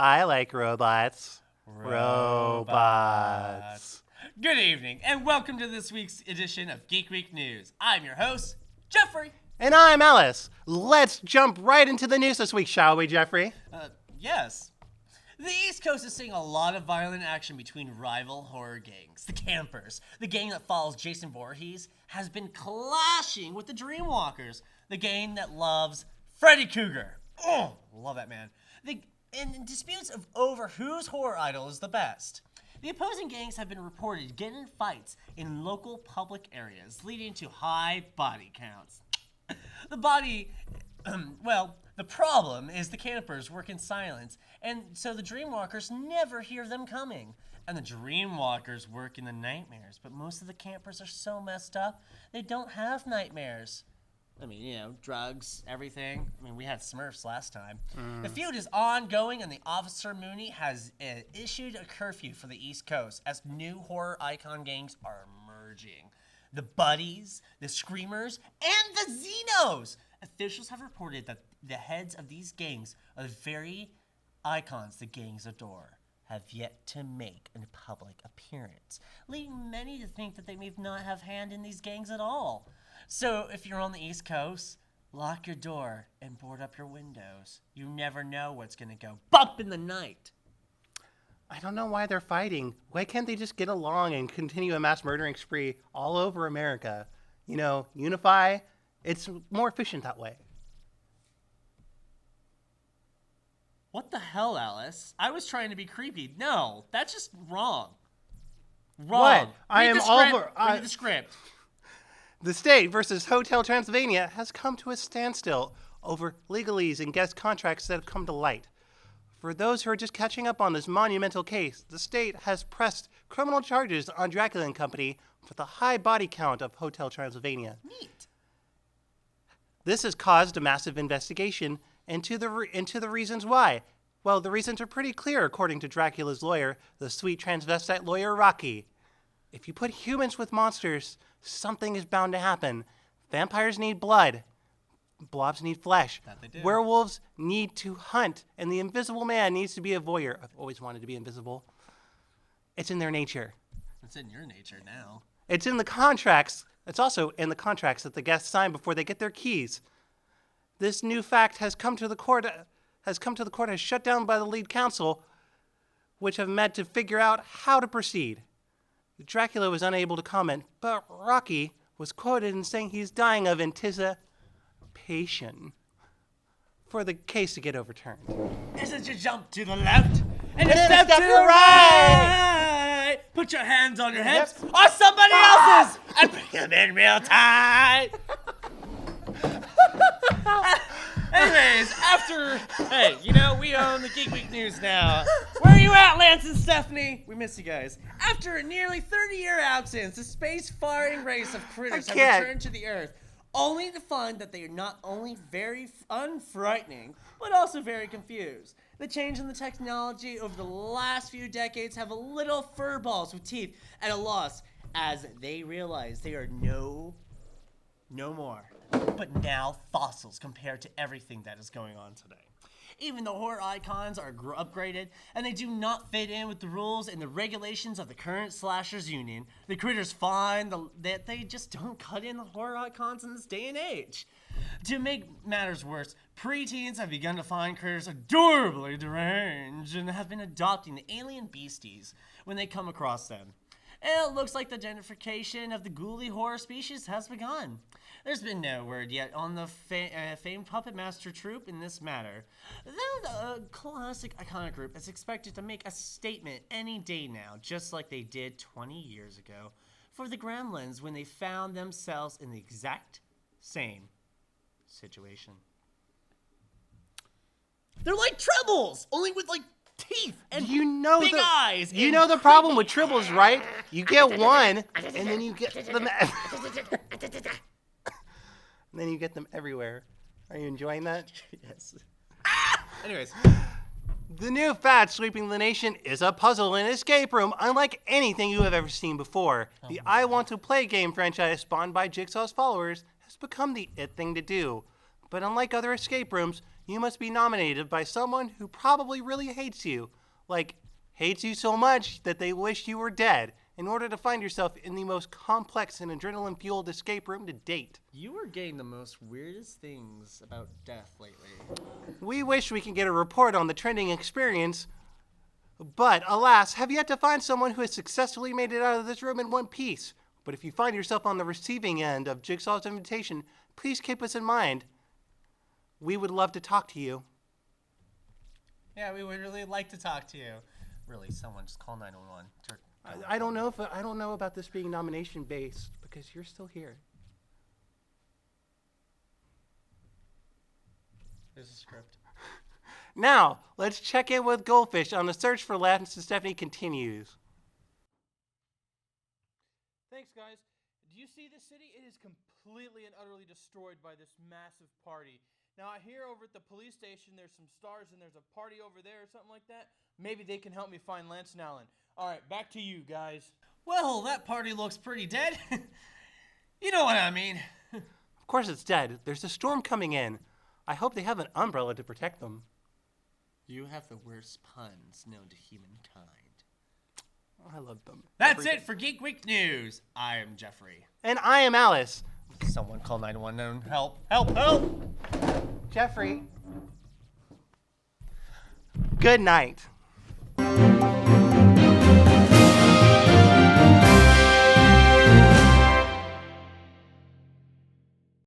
I like robots. Robots. Good evening, and welcome to this week's edition of Geek Week News. I'm your host, Jeffrey. And I'm Alice. Let's jump right into the news this week, shall we, Jeffrey? Yes. The East Coast is seeing a lot of violent action between rival horror gangs. The Campers, the gang that follows Jason Voorhees, has been clashing with the Dreamwalkers, the gang that loves Freddy Krueger. Oh, love that man. In disputes over whose horror idol is the best. The opposing gangs have been reported getting in fights in local public areas, leading to high body counts. The problem is the Campers work in silence, and so the Dreamwalkers never hear them coming. And the Dreamwalkers work in the nightmares, but most of the Campers are so messed up, they don't have nightmares. I mean, drugs, everything. I mean, we had Smurfs last time. The feud is ongoing, and the Officer Mooney has issued a curfew for the East Coast as new horror icon gangs are emerging. The Buddies, the Screamers, and the Xenos! Officials have reported that the heads of these gangs are the very icons the gangs adore, have yet to make a public appearance, leading many to think that they may not have hand in these gangs at all. So if you're on the East Coast, lock your door and board up your windows. You never know what's going to go bump in the night. I don't know why they're fighting. Why can't they just get along and continue a mass murdering spree all over America? Unify. It's more efficient that way. What the hell, Alice? I was trying to be creepy. No, that's just wrong. Wrong. What? Read the script. The state versus Hotel Transylvania has come to a standstill over legalese and guest contracts that have come to light. For those who are just catching up on this monumental case, the state has pressed criminal charges on Dracula and Company for the high body count of Hotel Transylvania. Neat. This has caused a massive investigation into the reasons why. Well, the reasons are pretty clear, according to Dracula's lawyer, the sweet transvestite lawyer Rocky. If you put humans with monsters, something is bound to happen. Vampires need blood. Blobs need flesh. That they do. Werewolves need to hunt, and the invisible man needs to be a voyeur. I've always wanted to be invisible. It's in their nature. It's in your nature now. It's in the contracts. It's also in the contracts that the guests sign before they get their keys. This new fact has come to the court as shut down by the lead counsel, which have met to figure out how to proceed. Dracula was unable to comment, but Rocky was quoted in saying he's dying of anticipation for the case to get overturned. Isn't you jump to the left and a step to the right? Put your hands on your hips or somebody else's and bring them in real tight. Anyways, we own the Geek Week News now. Where are you at, Lance and Stephanie? We miss you guys. After a nearly 30-year absence, the space-faring race of critters have returned to the Earth, only to find that they are not only very unfrightening, but also very confused. The change in the technology over the last few decades have a little furballs with teeth at a loss as they realize they are no more, but now fossils compared to everything that is going on today. Even though horror icons are upgraded and they do not fit in with the rules and the regulations of the current slashers union, the critters find that they just don't cut in the horror icons in this day and age. To make matters worse, preteens have begun to find critters adorably deranged and have been adopting the alien beasties when they come across them. And it looks like the gentrification of the ghouly horror species has begun. There's been no word yet on the famed Puppet Master troupe in this matter. The classic iconic group is expected to make a statement any day now, just like they did 20 years ago for the Gremlins when they found themselves in the exact same situation. They're like Tribbles, only with teeth and big eyes. You know the problem with Tribbles, right? You get one, and then you get them. And then you get them everywhere. Are you enjoying that? Yes. Anyways. The new fad sweeping the nation is a puzzle and escape room unlike anything you have ever seen before. The I Want to Play game franchise spawned by Jigsaw's followers has become the it thing to do. But unlike other escape rooms, you must be nominated by someone who probably really hates you. Like, hates you so much that they wish you were dead, in order to find yourself in the most complex and adrenaline-fueled escape room to date. You are getting the most weirdest things about death lately. We wish we could get a report on the trending experience, but alas, have yet to find someone who has successfully made it out of this room in one piece. But if you find yourself on the receiving end of Jigsaw's invitation, please keep us in mind. We would love to talk to you. Yeah, we would really like to talk to you. Really, someone just call 911. I don't know about this being nomination based because you're still here. There's a script. Now, let's check in with Goldfish on the search for Lance and Stephanie continues. Thanks, guys. Do you see the city? It is completely and utterly destroyed by this massive party. Now, I hear over at the police station there's some stars and there's a party over there or something like that. Maybe they can help me find Lance and Alan. All right, back to you guys. Well, that party looks pretty dead. You know what I mean. Of course it's dead. There's a storm coming in. I hope they have an umbrella to protect them. You have the worst puns known to humankind. I love them. That's it for Geek Week News. I am Jeffrey. And I am Alice. Someone call 911. Help, help, help! Jeffrey. Good night.